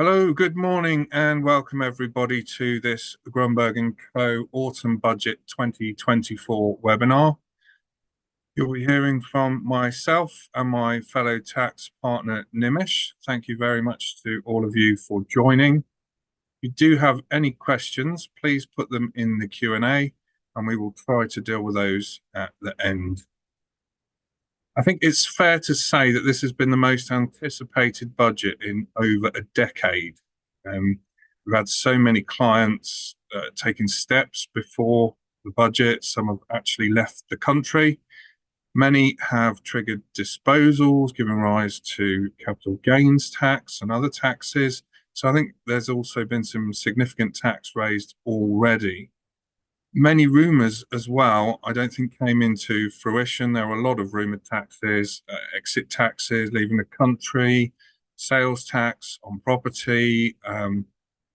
Hello, good morning, and welcome everybody to this Grunberg and Co. Autumn Budget 2024 webinar. You'll be hearing from myself and my fellow tax partner, Nimish. Thank you very much to all of you for joining. If you do have any questions, please put them in the Q&A, and we will try to deal with those at the end. I think it's fair to say that this has been the most anticipated budget in over a decade. We've had so many clients taking steps before the budget. Some have actually left the country. Many have triggered disposals, giving rise to capital gains tax and other taxes. So I think there's also been some significant tax raised already. Many rumours as well, I don't think came into fruition. There were a lot of rumoured taxes, exit taxes, leaving the country, sales tax on property. And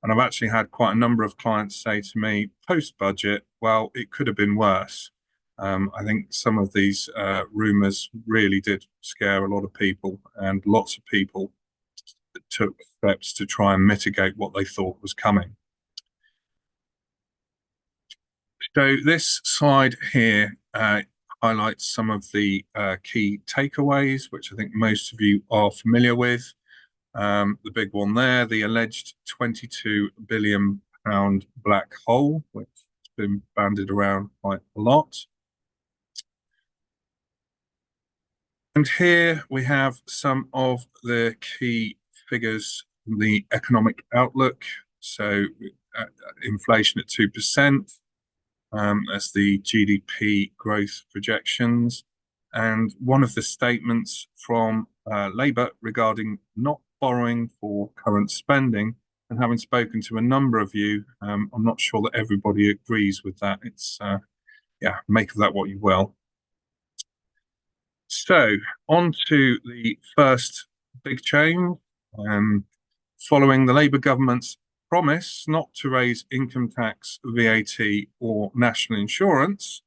I've actually had quite a number of clients say to me post-budget, well, it could have been worse. I think some of these rumours really did scare a lot of people, and lots of people took steps to try and mitigate what they thought was coming. So this slide here highlights some of the key takeaways, which I think most of you are familiar with. The big one there, the alleged £22 billion black hole, which has been bandied around quite a lot. And here we have some of the key figures from the economic outlook. So inflation at 2%. As the GDP growth projections. And one of the statements from Labour regarding not borrowing for current spending, and having spoken to a number of you, I'm not sure that everybody agrees with that. It's, yeah, make of that what you will. So on to the first big change. Following the Labour government's promise not to raise income tax, VAT or national insurance,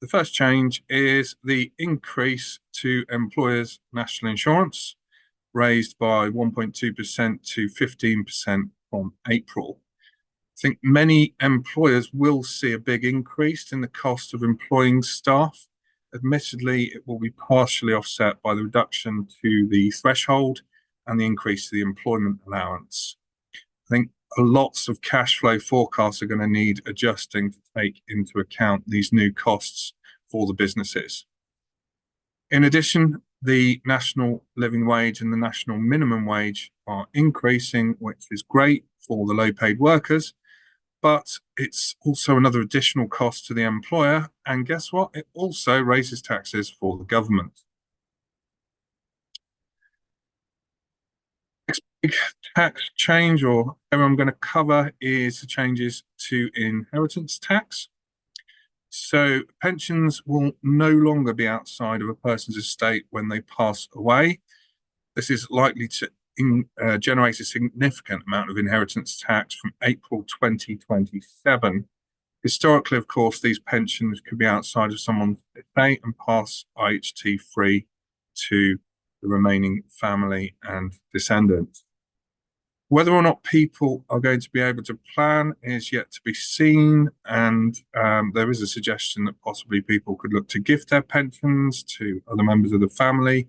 the first change is the increase to employers' national insurance, raised by 1.2% to 15% from April. I think many employers will see a big increase in the cost of employing staff. Admittedly, it will be partially offset by the reduction to the threshold and the increase to the employment allowance. I think lots of cash flow forecasts are going to need adjusting to take into account these new costs for the businesses. In addition, the national living wage and the national minimum wage are increasing, which is great for the low-paid workers, but it's also another additional cost to the employer. And guess what? It also raises taxes for the government. Big tax change or area I'm going to cover is the changes to inheritance tax. So pensions will no longer be outside of a person's estate when they pass away. This is likely to generate a significant amount of inheritance tax from April 2027. Historically, of course, these pensions could be outside of someone's estate and pass IHT free to the remaining family and descendants. Whether or not people are going to be able to plan is yet to be seen, and there is a suggestion that possibly people could look to gift their pensions to other members of the family,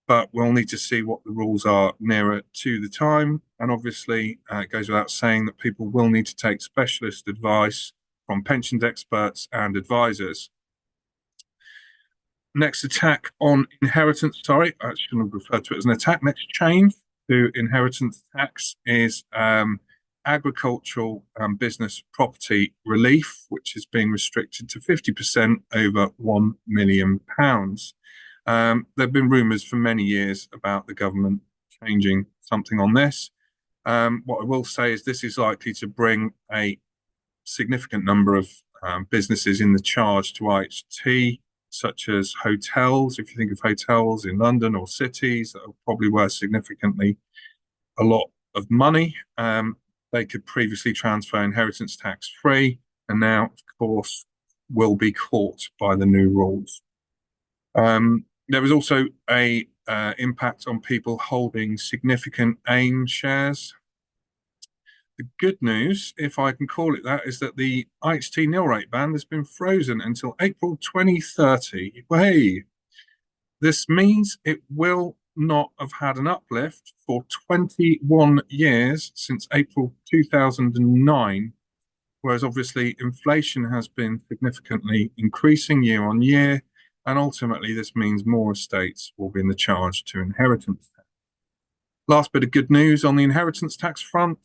but we'll need to see what the rules are nearer to the time. And obviously, it goes without saying that people will need to take specialist advice from pensions experts and advisors. Next attack on inheritance, sorry, I shouldn't have referred to it as an attack. Next change to inheritance tax is agricultural business property relief, which is being restricted to 50% over £1 million. There have been rumours for many years about the government changing something on this. What I will say is this is likely to bring a significant number of businesses in the charge to IHT, such as hotels. If you think of hotels in London or cities that are probably worth significantly a lot of money, they could previously transfer inheritance tax free, and now, of course, will be caught by the new rules. There was also a impact on people holding significant AIM shares. The good news, if I can call it that, is that the IHT nil rate ban has been frozen until April 2030. Hey, this means it will not have had an uplift for 21 years since April 2009, whereas obviously inflation has been significantly increasing year on year, and ultimately this means more estates will be in the charge to inheritance tax. Last bit of good news on the inheritance tax front,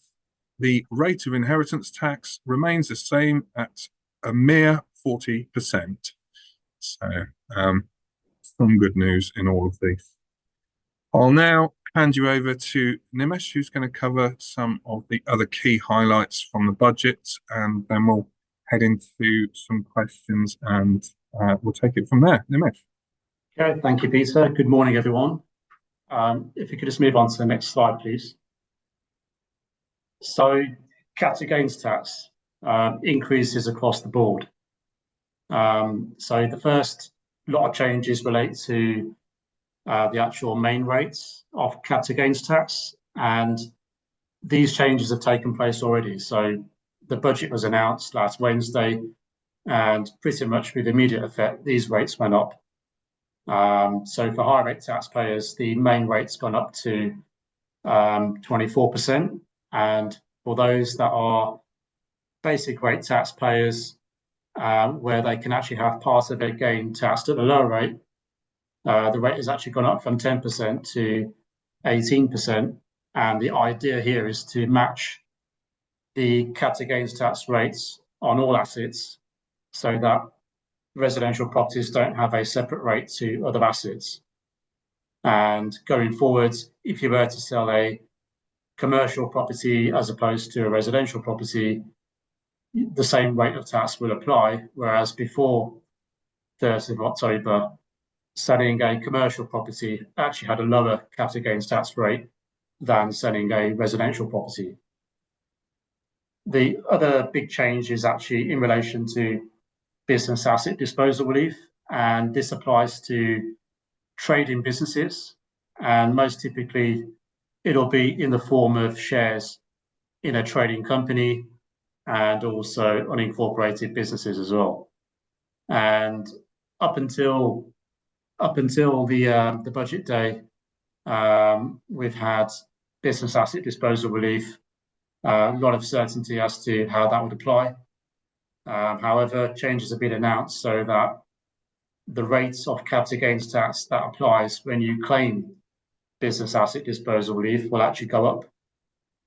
the rate of inheritance tax remains the same at a mere 40%. So some good news in all of these. I'll now hand you over to Nimesh, who's going to cover some of the other key highlights from the budget, and then we'll head into some questions and we'll take it from there. Nimesh. Okay, thank you, Peter. Good morning, everyone. If you could just move on to the next slide, please. So, capital gains tax increases across the board. So the first lot of changes relate to the actual main rates of capital gains tax, and these changes have taken place already. So the budget was announced last Wednesday, and pretty much with immediate effect, these rates went up. So for high rate taxpayers, the main rate's gone up to 24%, and for those that are basic rate taxpayers, where they can actually have part of their gain taxed at a lower rate, the rate has actually gone up from 10% to 18%. And the idea here is to match the capital gains tax rates on all assets so that residential properties don't have a separate rate to other assets. And going forward, if you were to sell a commercial property as opposed to a residential property, the same rate of tax will apply, whereas before 30th of October, selling a commercial property actually had a lower capital gains tax rate than selling a residential property. The other big change is actually in relation to business asset disposal relief, and this applies to trading businesses, and most typically it'll be in the form of shares in a trading company and also unincorporated businesses as well. And up until the budget day, we've had business asset disposal relief, a lot of certainty as to how that would apply. However, changes have been announced so that the rates of capital gains tax that applies when you claim business asset disposal relief will actually go up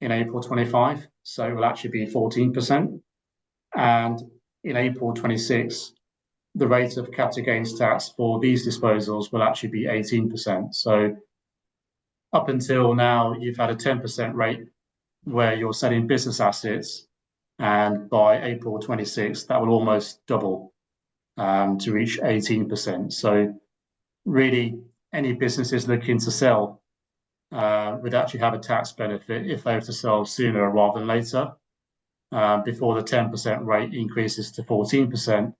in April 25. So it will actually be 14%. And in April 26, the rate of capital gains tax for these disposals will actually be 18%. So up until now, you've had a 10% rate where you're selling business assets, and by April 26, that will almost double to reach 18%. So really, any businesses looking to sell would actually have a tax benefit if they were to sell sooner rather than later, before the 10% rate increases to 14%,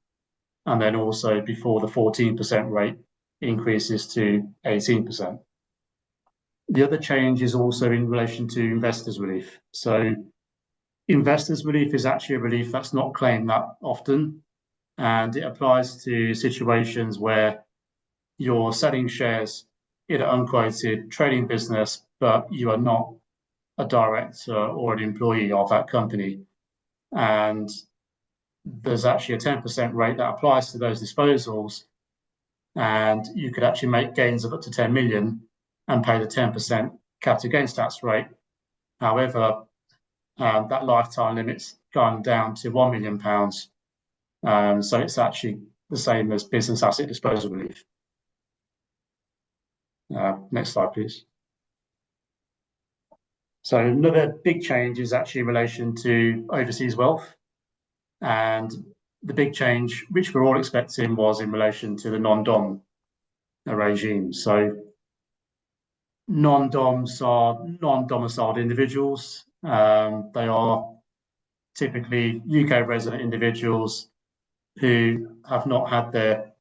and then also before the 14% rate increases to 18%. The other change is also in relation to investors' relief. So investors' relief is actually a relief that's not claimed that often, and it applies to situations where you're selling shares in an unquoted trading business, but you are not a director or an employee of that company. And there's actually a 10% rate that applies to those disposals, and you could actually make gains of up to 10 million and pay the 10% capital gains tax rate. However, that lifetime limit's gone down to £1 million. So it's actually the same as business asset disposal relief. Next slide, please. So another big change is actually in relation to overseas wealth. And the big change, which we're all expecting, was in relation to the non-dom regime. So non-doms are non-domiciled individuals. They are typically UK resident individuals who have not had their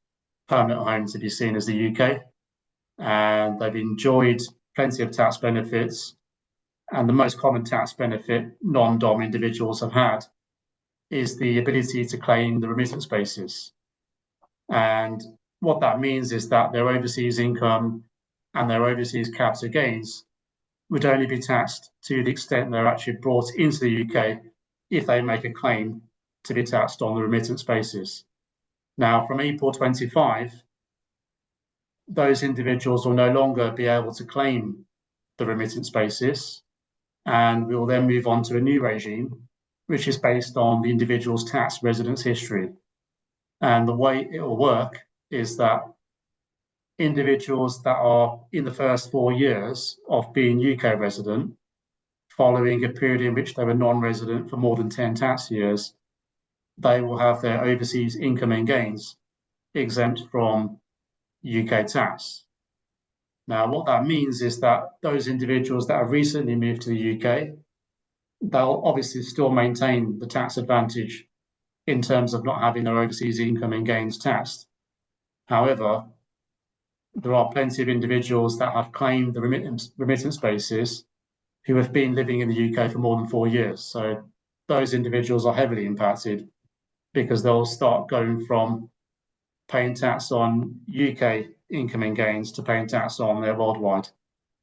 permanent home to be seen as the UK, and they've enjoyed plenty of tax benefits and the most common tax benefit non-dom individuals have had is the ability to claim the remittance basis. And what that means is that their overseas income and their overseas capital gains would only be taxed to the extent they're actually brought into the UK if they make a claim to be taxed on the remittance basis. Now, from April 25, those individuals will no longer be able to claim the remittance basis, and we will then move on to a new regime, which is based on the individual's tax residence history. And the way it will work is that individuals that are in the first 4 years of being UK resident, following a period in which they were non-resident for more than 10 tax years, they will have their overseas income and gains exempt from UK tax. Now, what that means is that those individuals that have recently moved to the UK, they'll obviously still maintain the tax advantage in terms of not having their overseas income and gains taxed. However, there are plenty of individuals that have claimed the remittance basis who have been living in the UK for more than 4 years. So those individuals are heavily impacted because they'll start going from paying tax on UK income and gains to paying tax on their worldwide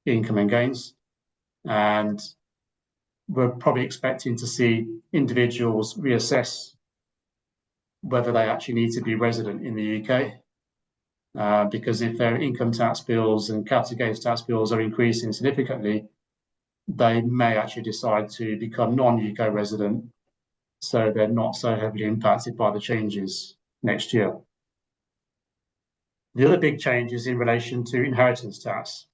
income and gains. And we're probably expecting to see individuals reassess whether they actually need to be resident in the UK. Because if their income tax bills and capital gains tax bills are increasing significantly, they may actually decide to become non-UK resident, so they're not so heavily impacted by the changes next year. The other big change is in relation to inheritance tax.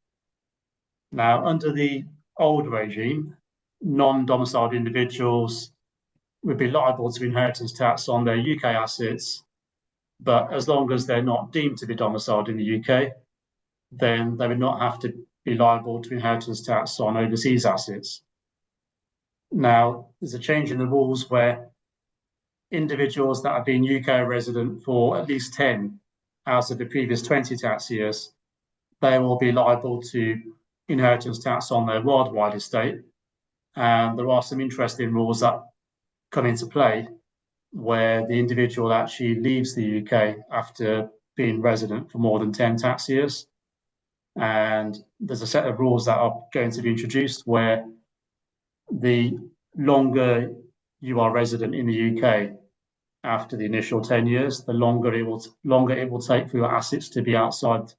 Now, under the old regime, non-domiciled individuals would be liable to inheritance tax on their UK assets, but as long as they're not deemed to be domiciled in the UK, then they would not have to be liable to inheritance tax on overseas assets. Now, there's a change in the rules where individuals that have been UK resident for at least 10 out of the previous 20 tax years, they will be liable to inheritance tax on their worldwide estate. And there are some interesting rules that come into play where the individual actually leaves the UK after being resident for more than 10 tax years. And there's a set of rules that are going to be introduced where the longer you are resident in the UK after the initial 10 years, the longer it will take for your assets to be outside,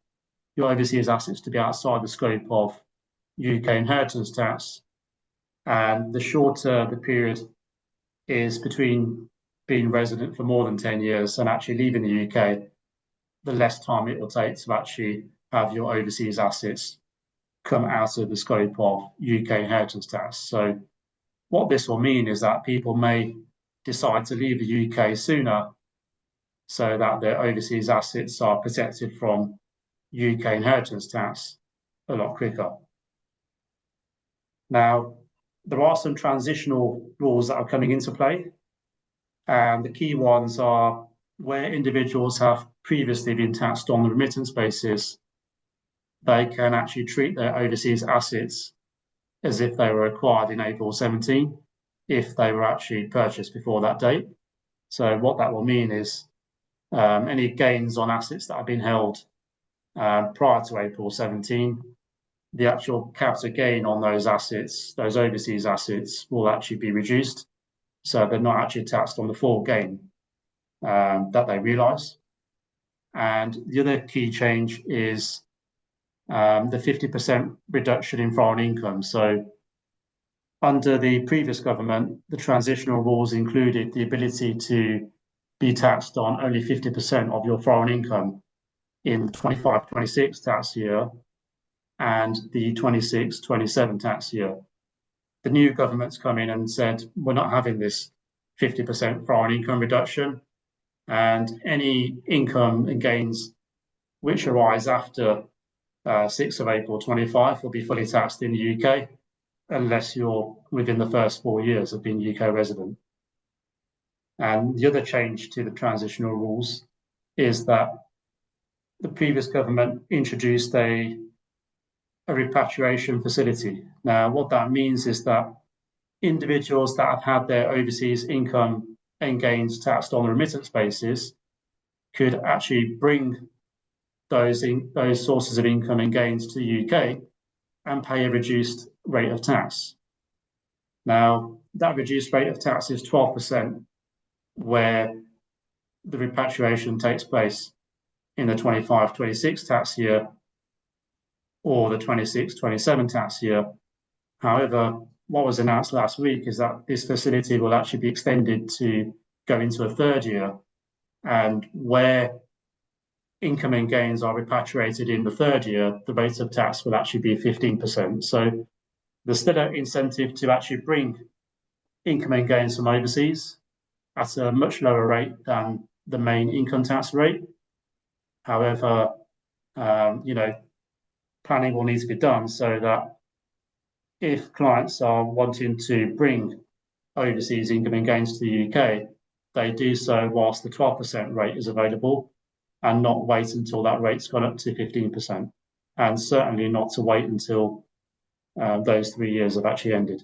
your overseas assets to be outside the scope of UK inheritance tax. And the shorter the period is between being resident for more than 10 years and actually leaving the UK, the less time it will take to actually have your overseas assets come out of the scope of UK inheritance tax. So what this will mean is that people may decide to leave the UK sooner so that their overseas assets are protected from UK inheritance tax a lot quicker. Now, there are some transitional rules that are coming into play, and the key ones are where individuals have previously been taxed on the remittance basis, they can actually treat their overseas assets as if they were acquired in April 17, if they were actually purchased before that date. So what that will mean is any gains on assets that have been held prior to April 17, the actual capital gain on those assets, those overseas assets, will actually be reduced. So they're not actually taxed on the full gain that they realise. And the other key change is the 50% reduction in foreign income. So under the previous government, the transitional rules included the ability to be taxed on only 50% of your foreign income in the 25-26 tax year and the 26-27 tax year. The new government's come in and said, we're not having this 50% foreign income reduction, and any income and gains which arise after 6th of April 25 will be fully taxed in the UK, unless you're within the first 4 years of being UK resident. And the other change to the transitional rules is that the previous government introduced a a repatriation facility. Now, what that means is that individuals that have had their overseas income and gains taxed on a remittance basis could actually bring those sources of income and gains to the UK and pay a reduced rate of tax. Now, that reduced rate of tax is 12%, where the repatriation takes place in the 25-26 tax year or the 26-27 tax year. However, what was announced last week is that this facility will actually be extended to go into a third year, and where income and gains are repatriated in the third year, the rate of tax will actually be 15%. So there's still an incentive to actually bring income and gains from overseas at a much lower rate than the main income tax rate. However, planning will need to be done so that if clients are wanting to bring overseas income and gains to the UK, they do so whilst the 12% rate is available and not wait until that rate's gone up to 15%, and certainly not to wait until those 3 years have actually ended.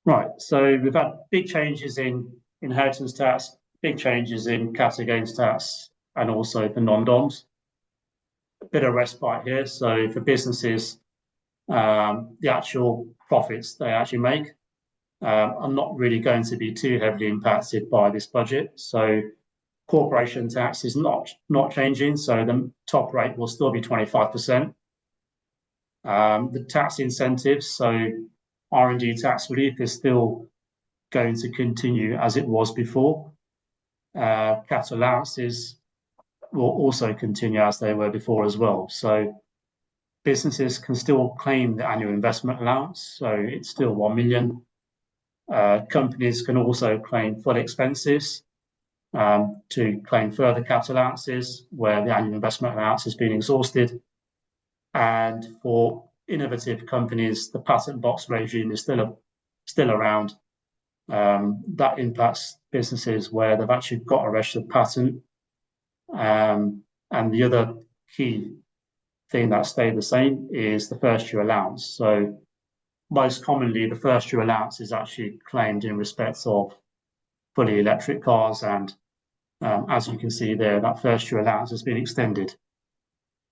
Right, so we've had big changes in inheritance tax, big changes in capital gains tax, and also for non-doms. A bit of respite here. So for businesses, the actual profits they actually make are not really going to be too heavily impacted by this budget. So corporation tax is not changing, so the top rate will still be 25%. The tax incentives, so R&D tax relief, is still going to continue as it was before. Capital allowances will also continue as they were before as well. So businesses can still claim the annual investment allowance, so it's still 1 million. Companies can also claim full expenses to claim further capital allowances where the annual investment allowance has been exhausted. And for innovative companies, the patent box regime is still around. That impacts businesses where they've actually got a registered patent. And the other key thing that stayed the same is the first year allowance. So most commonly, the first year allowance is actually claimed in respect of fully electric cars. And as you can see there, that first year allowance has been extended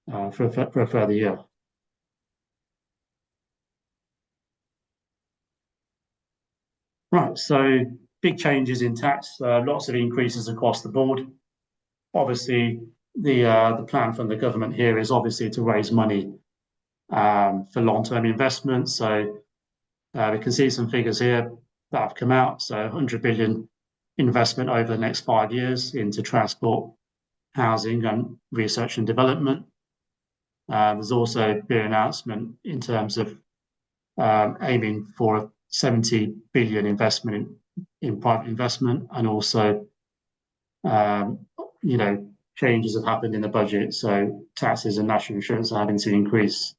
for a further year. Right, so big changes in tax, lots of increases across the board. Obviously, the plan from the government here is obviously to raise money for long-term investment. So we can see some figures here that have come out. So 100 billion investment over the next 5 years into transport, housing, and research and development. There's also been an announcement in terms of aiming for a 70 billion investment in private investment, and also, changes have happened in the budget. So taxes and national insurance are having to increase.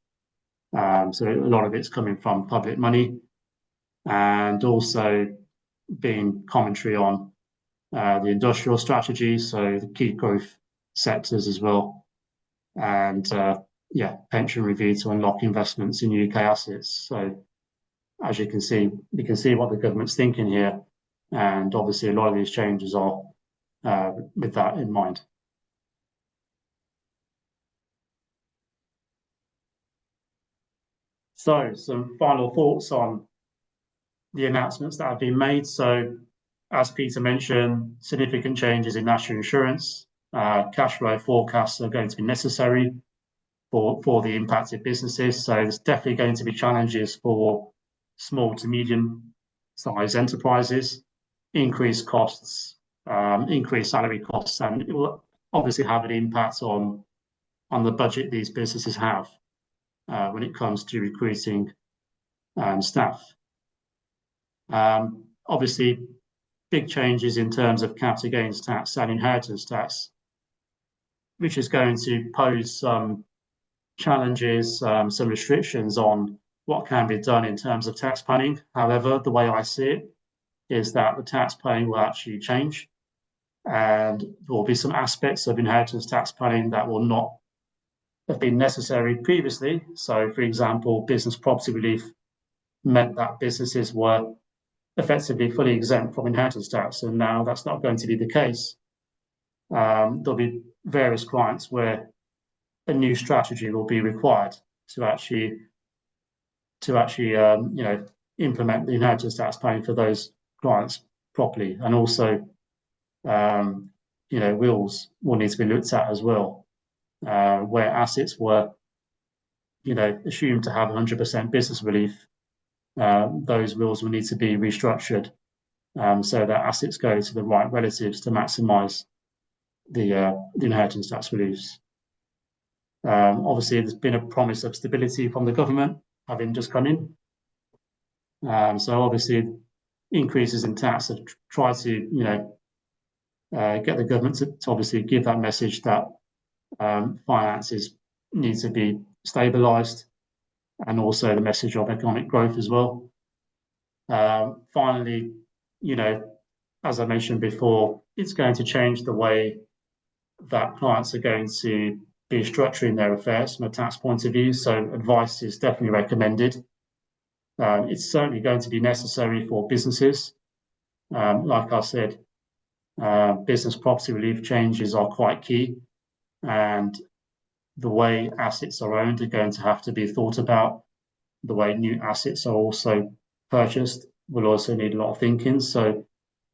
So a lot of it's coming from public money, and also being commentary on the industrial strategy, so the key growth sectors as well, and pension review to unlock investments in UK assets. So as you can see, what the government's thinking here, and obviously a lot of these changes are with that in mind. So some final thoughts on the announcements that have been made. So as Peter mentioned, significant changes in national insurance. Cash flow forecasts are going to be necessary for the impacted businesses. So there's definitely going to be challenges for small to medium sized enterprises, increased costs, increased salary costs, and it will obviously have an impact on the budget these businesses have when it comes to recruiting staff. Obviously, big changes in terms of capital gains tax and inheritance tax, which is going to pose some challenges, some restrictions on what can be done in terms of tax planning. However, the way I see it is that the tax planning will actually change, and there will be some aspects of inheritance tax planning that will not have been necessary previously. So, for example, business property relief meant that businesses were effectively fully exempt from inheritance tax, and now that's not going to be the case. There'll be various clients where a new strategy will be required to actually implement the inheritance tax planning for those clients properly, and also wills will need to be looked at as well, where assets were assumed to have 100% business relief. Those wills will need to be restructured so that assets go to the right relatives to maximise the inheritance tax reliefs. Obviously, there's been a promise of stability from the government having just come in. So obviously, increases in tax have tried to get the government to obviously give that message that finances need to be stabilised, and also the message of economic growth as well. Finally, as I mentioned before, it's going to change the way that clients are going to be structuring their affairs from a tax point of view. So advice is definitely recommended. It's certainly going to be necessary for businesses. Like I said, business property relief changes are quite key, and the way assets are owned are going to have to be thought about. The way new assets are also purchased will also need a lot of thinking. So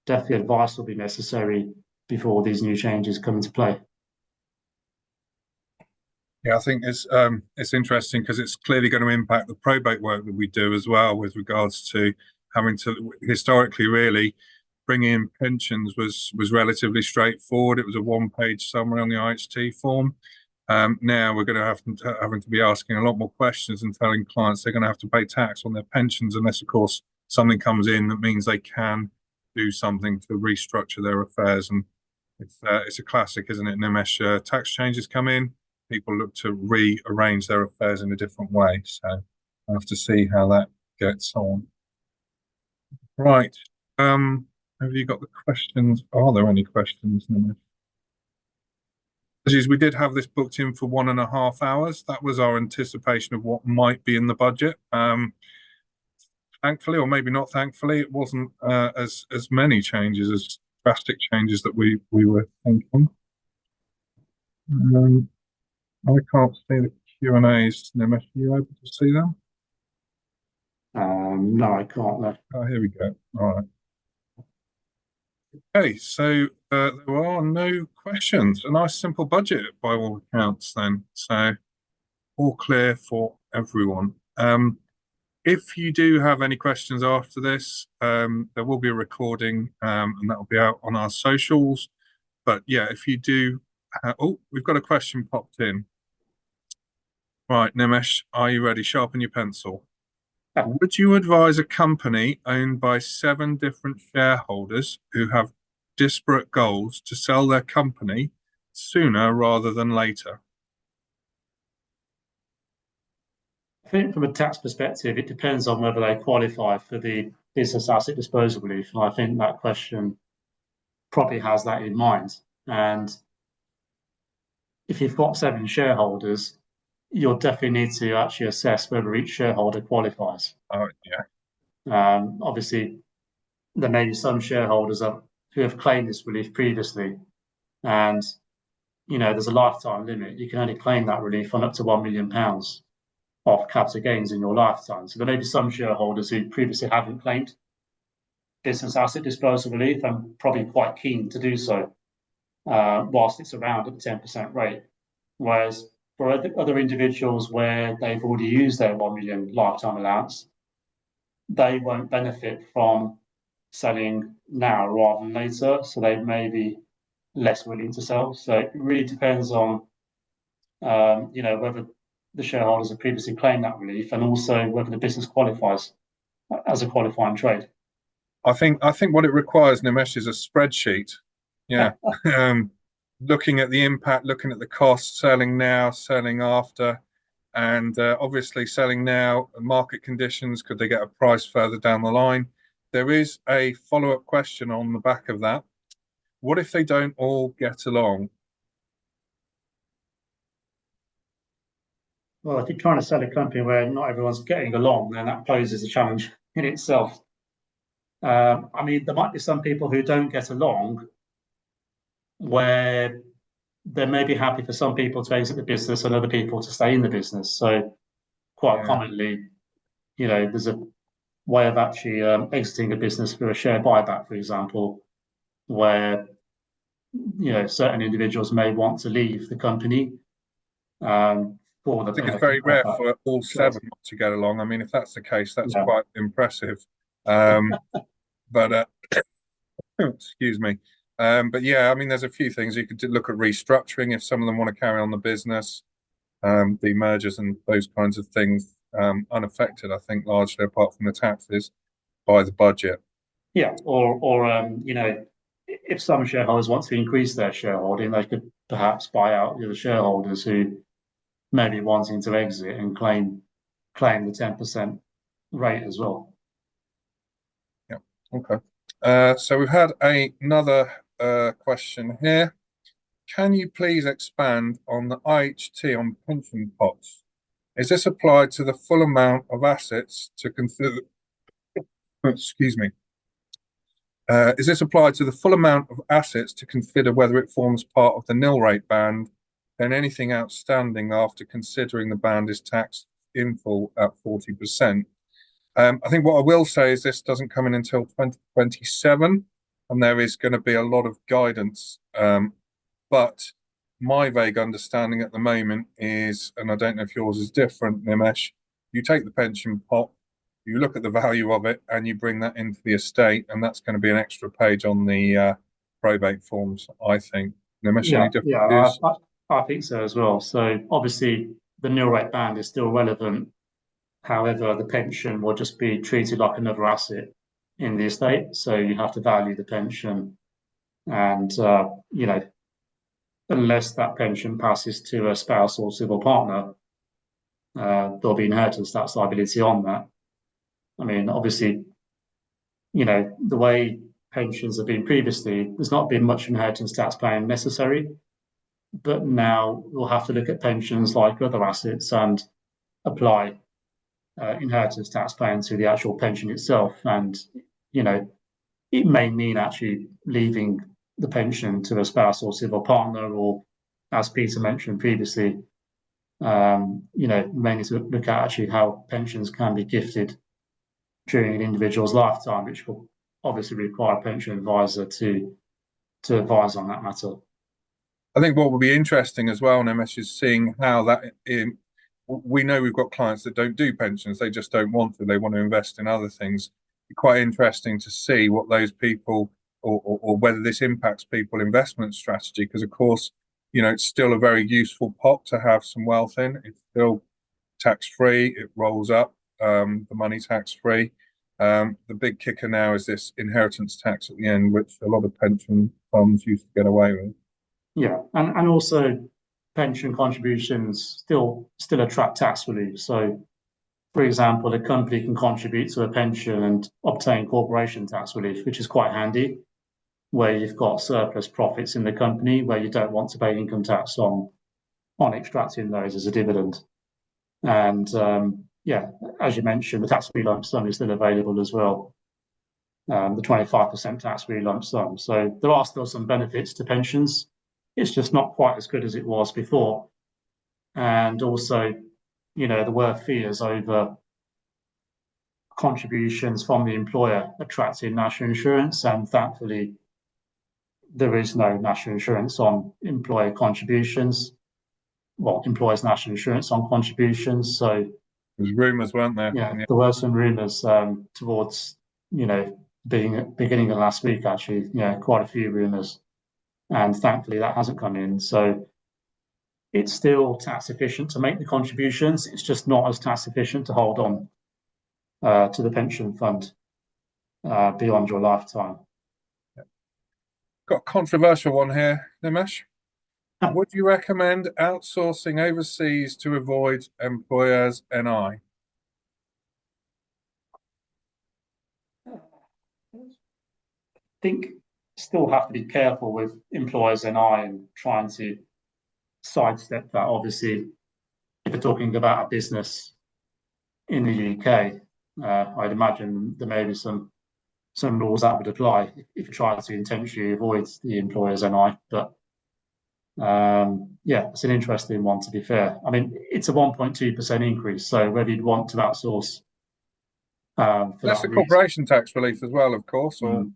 definitely advice will be necessary before these new changes come into play. Yeah, I think it's interesting because it's clearly going to impact the probate work that we do as well, with regards to having to, historically, really bringing in pensions was relatively straightforward. It was a one-page summary on the IHT form. Now we're going to having to be asking a lot more questions and telling clients they're going to have to pay tax on their pensions, unless, of course, something comes in that means they can do something to restructure their affairs. And it's a classic, isn't it? Nimesh, tax changes come in, people look to rearrange their affairs in a different way. So I have to see how that gets on. Right. Have you got the questions? Are there any questions, Nimesh? We did have this booked in for 1.5 hours. That was our anticipation of what might be in the budget. Thankfully, or maybe not thankfully, it wasn't as many changes, as drastic changes that we were thinking. I can't see the Q&As, Nimesh. Are you able to see them? No, I can't. No. Oh, here we go. All right. Okay, so there are no questions. A nice simple budget by all accounts then. So all clear for everyone. If you do have any questions after this, there will be a recording and that will be out on our socials. But yeah, if you do, oh, we've got a question popped in. Right, Nimesh, are you ready? Sharpen your pencil. Would you advise a company owned by 7 different shareholders who have disparate goals to sell their company sooner rather than later? I think from a tax perspective, it depends on whether they qualify for the business asset disposal relief. And I think that question probably has that in mind. And if you've got 7 shareholders, you'll definitely need to actually assess whether each shareholder qualifies. Oh, yeah. Obviously, there may be some shareholders who have claimed this relief previously, and there's a lifetime limit. You can only claim that relief on up to £1 million of capital gains in your lifetime. So there may be some shareholders who previously haven't claimed business asset disposal relief and probably quite keen to do so whilst it's around at the 10% rate. Whereas for other individuals where they've already used their 1 million lifetime allowance, they won't benefit from selling now rather than later, so they may be less willing to sell. So it really depends on whether the shareholders have previously claimed that relief, and also whether the business qualifies as a qualifying trade. I think what it requires, Nimesh, is a spreadsheet. Yeah. Looking at the impact, looking at the cost, selling now, selling after, and obviously selling now, market conditions, could they get a price further down the line? There is a follow-up question on the back of that. what if they don't all get along? Well, if you're trying to sell a company where not everyone's getting along, then that poses a challenge in itself. I mean, there might be some people who don't get along where they may be happy for some people to exit the business and other people to stay in the business. So quite Yeah. commonly, there's a way of actually exiting a business through a share buyback, for example, where certain individuals may want to leave the company for the I think it's benefit very of rare that for all choice. 7 not to get along. I mean, if that's the case, that's Yeah, quite impressive. But excuse me. But yeah, I mean, there's a few things you could look at restructuring if some of them want to carry on the business, the mergers and those kinds of things, unaffected, I think, largely apart from the taxes by the budget. yeah, or if some shareholders want to increase their shareholding, they could perhaps buy out the other shareholders who may be wanting to exit and claim the 10% rate as well. Yeah. Okay. So we've had another question here. Can you please expand on the IHT on pension pots? Is this applied to the full amount of assets to consider? Excuse me. Is this applied to the full amount of assets to consider whether it forms part of the nil rate band, and anything outstanding after considering the band is taxed in full at 40%? I think what I will say is this doesn't come in until 2027, and there is going to be a lot of guidance. But my vague understanding at the moment is, and I don't know if yours is different, Nimesh, you take the pension pot, you look at the value of it, and you bring that into the estate, and that's going to be an extra page on the probate forms, I think. Nimesh, any different views? I think so as well. So obviously, the nil rate band is still relevant. However, the pension will just be treated like another asset in the estate. So you have to value the pension, and unless that pension passes to a spouse or civil partner, there'll be inheritance tax liability on that. I mean, obviously, the way pensions have been previously, there's not been much inheritance tax planning necessary. But now we'll have to look at pensions like other assets and apply inheritance tax planning to the actual pension itself. And, it may mean actually leaving the pension to a spouse or civil partner, or as Peter mentioned previously, mainly to look at actually how pensions can be gifted during an individual's lifetime, which will obviously require a pension advisor to advise on that matter. I think what will be interesting as well, Nimesh, is seeing how that we know we've got clients that don't do pensions, they just don't want to, they want to invest in other things. It's quite interesting to see what those people or whether this impacts people investment strategy, because of course, it's still a very useful pot to have some wealth in. It's still tax free, it rolls up, the money tax free. The big kicker now is this inheritance tax at the end, which a lot of pension funds used to get away with. Yeah, and also pension contributions still attract tax relief. So, for example, a company can contribute to a pension and obtain corporation tax relief, which is quite handy, where you've got surplus profits in the company where you don't want to pay income tax on extracting those as a dividend. And as you mentioned, the tax-free lump sum is still available as well. The 25% tax-free lump sum. So there are still some benefits to pensions. It's just not quite as good as it was before. And also, there were fears over contributions from the employer attracting national insurance, and thankfully, there is no national insurance on employer contributions. Well, employers' national insurance on contributions. So there's rumours, weren't there? Yeah, there were some rumours towards, beginning of last week, actually, quite a few rumours. And thankfully, that hasn't come in. So it's still tax efficient to make the contributions. It's just not as tax efficient to hold on to the pension fund beyond your lifetime. Got a controversial one here, Nimesh. Would you recommend outsourcing overseas to avoid employers' NI? I think still have to be careful with employers NI and trying to sidestep that. Obviously, if we're talking about a business in the UK, I'd imagine there may be some laws that would apply if you try to intentionally avoid the employer's NI. But yeah, it's an interesting one, to be fair. I mean, it's a 1.2% increase, so whether you'd want to outsource for That's that the reason. corporation tax relief as well, of course, or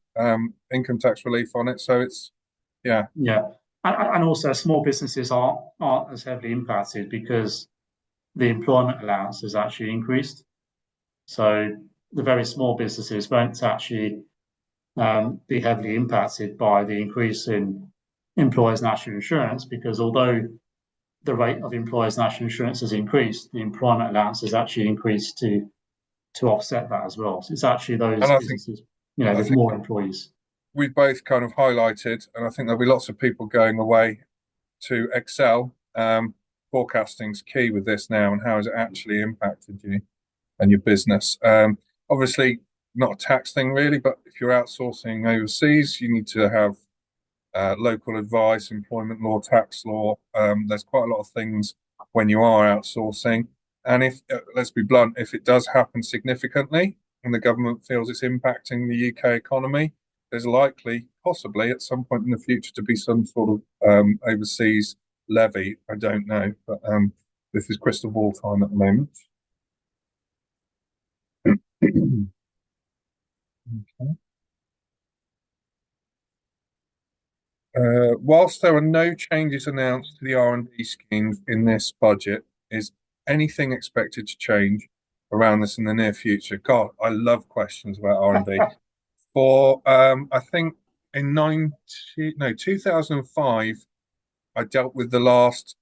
income tax relief on it. So it's, yeah. Yeah, and also small businesses aren't as heavily impacted because the employment allowance has actually increased. So the very small businesses won't actually be heavily impacted by the increase in employers' national insurance, because although the rate of employers' national insurance has increased, the employment allowance has actually increased to offset that as well. So it's actually those And businesses, I with think more employees. we both kind of highlighted, and I think there'll be lots of people going away to Excel. Forecasting's key with this now, and how has it actually impacted you and your business? Obviously, not a tax thing really, but if you're outsourcing overseas, you need to have local advice, employment law, tax law. There's quite a lot of things when you are outsourcing. And if, let's be blunt, if it does happen significantly and the government feels it's impacting the UK economy, there's likely, possibly at some point in the future, to be some sort of overseas levy. I don't know, but this is crystal ball time at the moment. Okay. Whilst there are no changes announced to the R&D schemes in this budget, is anything expected to change around this in the near future? God, I love questions about R&D. For I think in 2005, I dealt with the last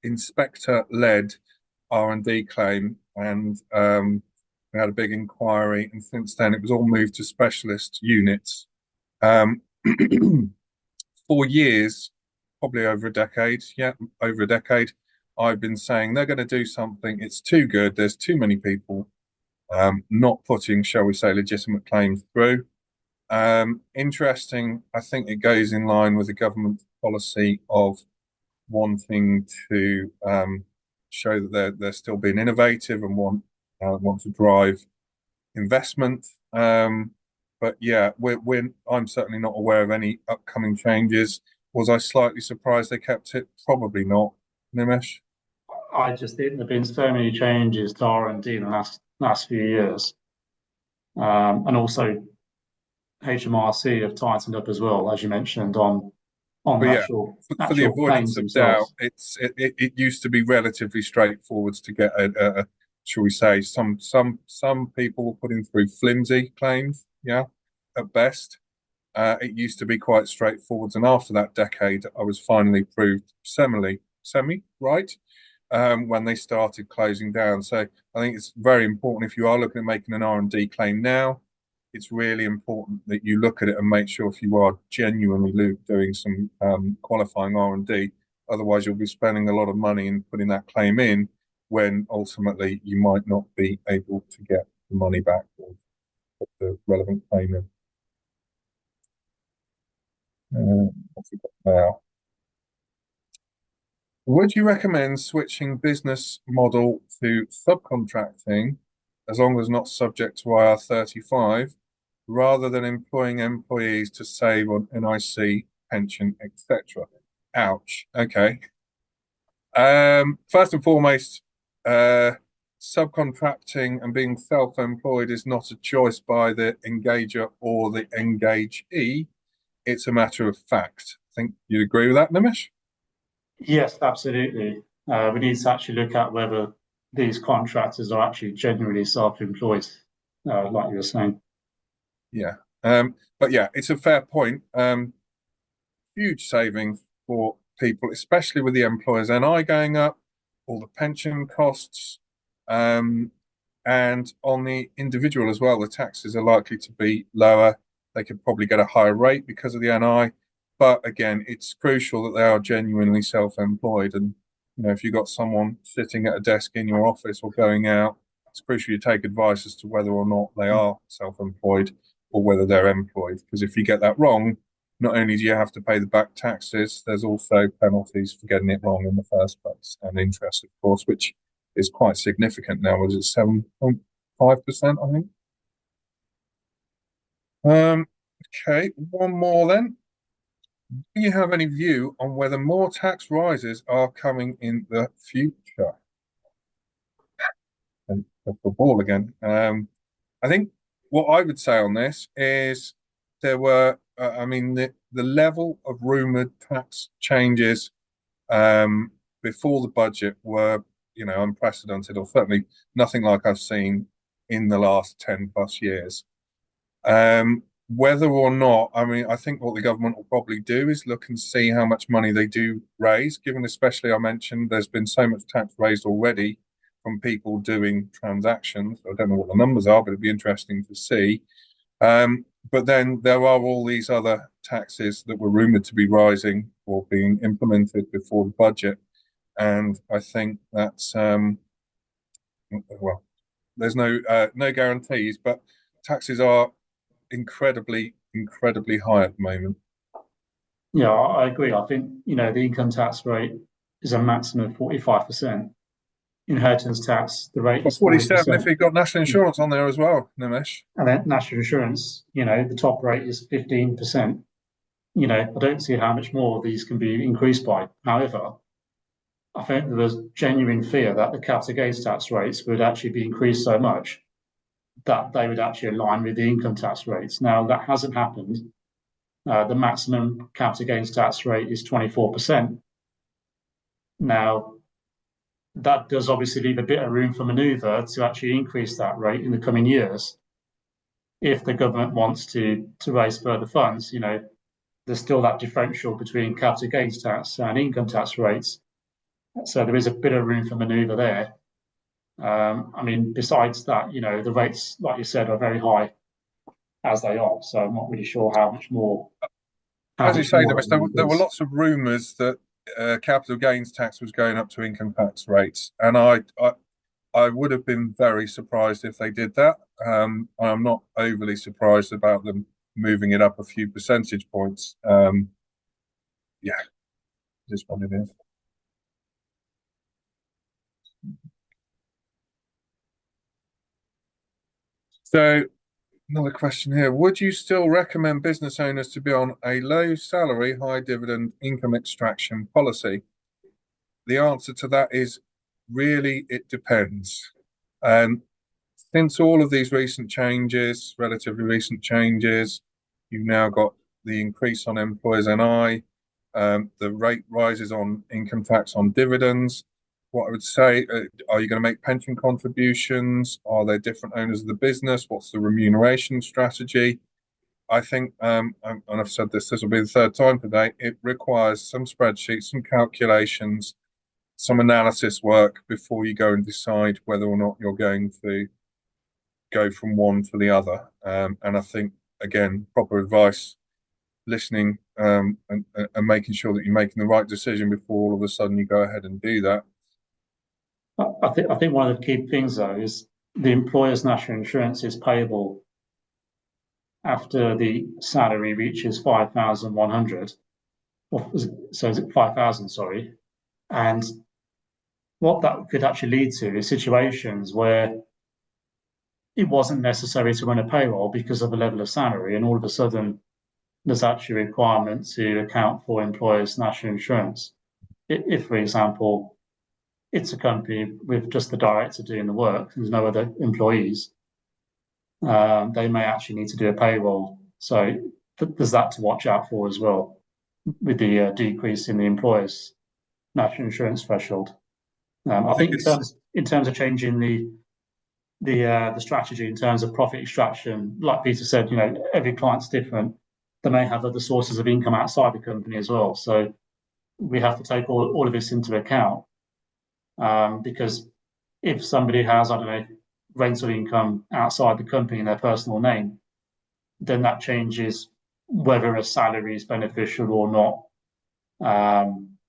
inspector-led R&D claim, and we had a big inquiry, and since then it was all moved to specialist units. For years, probably over a decade, I've been saying they're going to do something. It's too good. There's too many people not putting, shall we say, legitimate claims through. Interesting. I think it goes in line with the government policy of wanting to show that they're still being innovative and want to drive investment. But yeah, I'm certainly not aware of any upcoming changes. Was I slightly surprised they kept it? Probably not. Nimesh? I just think there've been so many changes to R&D in the last few years, and also HMRC have tightened up as well, as you mentioned, on But the yeah, for the actual avoidance claims of doubt, themselves. it used to be relatively straightforward to get shall we say, some people were putting through flimsy claims, yeah, at best. It used to be quite straightforward, and after that decade, I was finally proved semi right when they started closing down. So I think it's very important, if you are looking at making an R&D claim now, it's really important that you look at it and make sure if you are genuinely doing some qualifying R&D. Otherwise, you'll be spending a lot of money in putting that claim in, when ultimately you might not be able to get the money back or put the relevant claim in. What's it got now? Would you recommend switching business model to subcontracting, as long as not subject to IR35, rather than employing employees to save on NIC, pension, etc.? Ouch. Okay. First and foremost, subcontracting and being self-employed is not a choice by the engager or the engagee. It's a matter of fact. I think you'd agree with that, Nimish? Yes, absolutely. We need to actually look at whether these contractors are actually genuinely self-employed, like you were saying. Yeah. But yeah, it's a fair point. Huge savings for people, especially with the employers' NI going up, all the pension costs, and on the individual as well, the taxes are likely to be lower. They could probably get a higher rate because of the NI. But again, it's crucial that they are genuinely self-employed. And if you've got someone sitting at a desk in your office or going out, it's crucial you take advice as to whether or not they are self-employed. or whether they're employed. Because if you get that wrong, not only do you have to pay the back taxes, there's also penalties for getting it wrong in the first place, and interest, of course, which is quite significant now. Was it 7.5%, I think? Okay, one more then. Do you have any view on whether more tax rises are coming in the future? And the ball again. I think what I would say on this is there were, the level of rumored tax changes before the budget were, unprecedented, or certainly nothing like I've seen in the last 10 plus years. Whether or not, I think what the government will probably do is look and see how much money they do raise, given especially I mentioned there's been so much tax raised already from people doing transactions. I don't know what the numbers are, but it'd be interesting to see. But then there are all these other taxes that were rumored to be rising or being implemented before the budget. And I think that's, well, there's no guarantees, but taxes are incredibly high at the moment. Yeah, I agree. I think, the income tax rate is a maximum of 45%. Inheritance tax, the rate is 47 if 40%. you've got national insurance on there as well, Nimesh. And then national insurance, the top rate is 15%. I don't see how much more these can be increased by. However, I think there was genuine fear that the capital gains tax rates would actually be increased so much that they would actually align with the income tax rates. Now, that hasn't happened. The maximum capital gains tax rate is 24%. Now, that does obviously leave a bit of room for manoeuvre to actually increase that rate in the coming years. If the government wants to raise further funds, there's still that differential between capital gains tax and income tax rates. So there is a bit of room for manoeuvre there. Besides that, the rates, like you said, are very high as they are. So I'm not really sure how much more. As you say, Nimesh, there were lots of rumours that capital gains tax was going up to income tax rates, and I would have been very surprised if they did that. I'm not overly surprised about them moving it up a few percentage points. Yeah, just what it is. So another question here. Would you still recommend business owners to be on a low salary, high dividend income extraction policy? The answer to that is really, it depends. And since all of these recent changes, relatively recent changes, you've now got the increase on employers NI, the rate rises on income tax on dividends. What I would say, are you going to make pension contributions? Are there different owners of the business? What's the remuneration strategy? I think, and I've said this will be the third time today, it requires some spreadsheets, some calculations, some analysis work before you go and decide whether or not you're going to go from one to the other. And I think, again, proper advice, listening, and making sure that you're making the right decision before all of a sudden you go ahead and do that. I think one of the key things, though, is the employer's national insurance is payable after the salary reaches 5,100. So is it 5,000? Sorry. And what that could actually lead to is situations where it wasn't necessary to run a payroll because of the level of salary, and all of a sudden there's actually a requirement to account for employers' national insurance. If, for example, it's a company with just the director doing the work, there's no other employees, they may actually need to do a payroll. So there's that to watch out for as well, with the decrease in the employer's national insurance threshold. I think in terms of changing the strategy in terms of profit extraction, like Peter said, every client's different. They may have other sources of income outside the company as well. So we have to take all of this into account. Because if somebody has, rental income outside the company in their personal name, then that changes whether a salary is beneficial or not,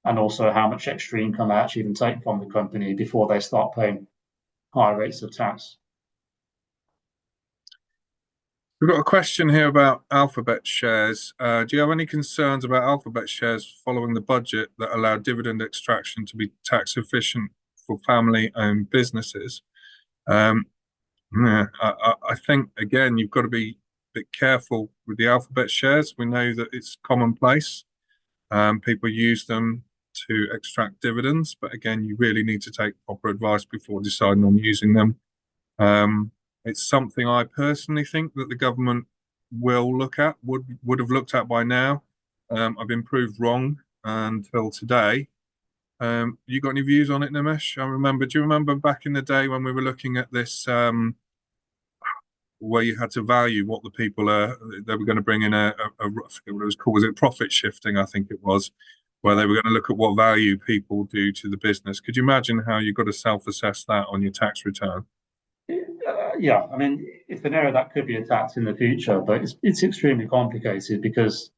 and also how much extra income they actually even take from the company before they start paying high rates of tax. We've got a question here about Alphabet shares. Do you have any concerns about Alphabet shares following the budget that allow dividend extraction to be tax efficient for family-owned businesses? Yeah, I think, again, you've got to be a bit careful with the Alphabet shares. We know that it's commonplace. People use them to extract dividends, but again, you really need to take proper advice before deciding on using them. It's something I personally think that the government will look at, would have looked at by now. I've been proved wrong until today. You got any views on it, Nimesh? Do you remember back in the day when we were looking at this, where you had to value what the people they were going to bring in I forget what it was called, was it profit shifting? I think it was, where they were going to look at what value people do to the business. Could you imagine how you've got to self-assess that on your tax return? Yeah, I mean, it's an area that could be attacked in the future, but it's extremely complicated because,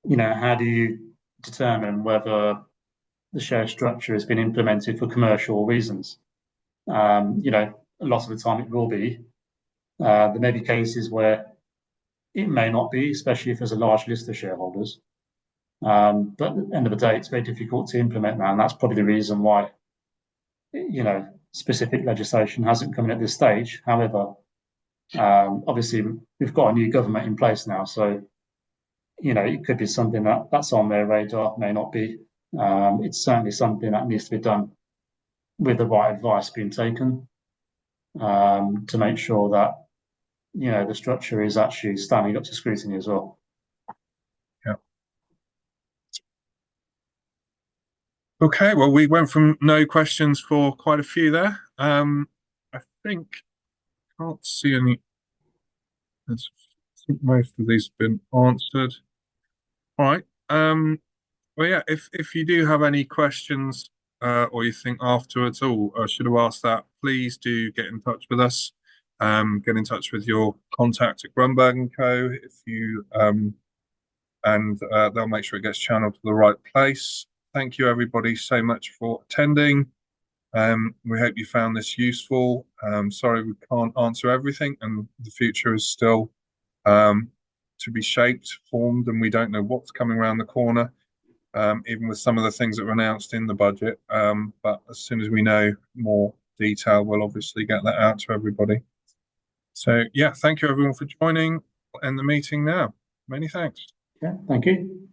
how do you determine whether the share structure has been implemented for commercial reasons? A lot of the time it will be. There may be cases where it may not be, especially if there's a large list of shareholders. But at the end of the day, it's very difficult to implement that, and that's probably the reason why, specific legislation hasn't come in at this stage. However, obviously we've got a new government in place now, so it could be something that's on their radar, may not be. It's certainly something that needs to be done with the right advice being taken, to make sure that the structure is actually standing up to scrutiny as well. Yeah. Okay, well, we went from no questions for quite a few there. I think can't see any. I think most of these have been answered. All right. Well, yeah, if you do have any questions, or you think afterwards, oh, I should have asked that, please do get in touch with us. Get in touch with your contact at Grunberg & Co. If you and they'll make sure it gets channeled to the right place. Thank you, everybody, so much for attending. We hope you found this useful. Sorry we can't answer everything, and the future is still to be shaped, formed, and we don't know what's coming around the corner, even with some of the things that were announced in the budget. But as soon as we know more detail, we'll obviously get that out to everybody. So, yeah, thank you, everyone, for joining. We'll end the meeting now. Many thanks. Yeah, thank you.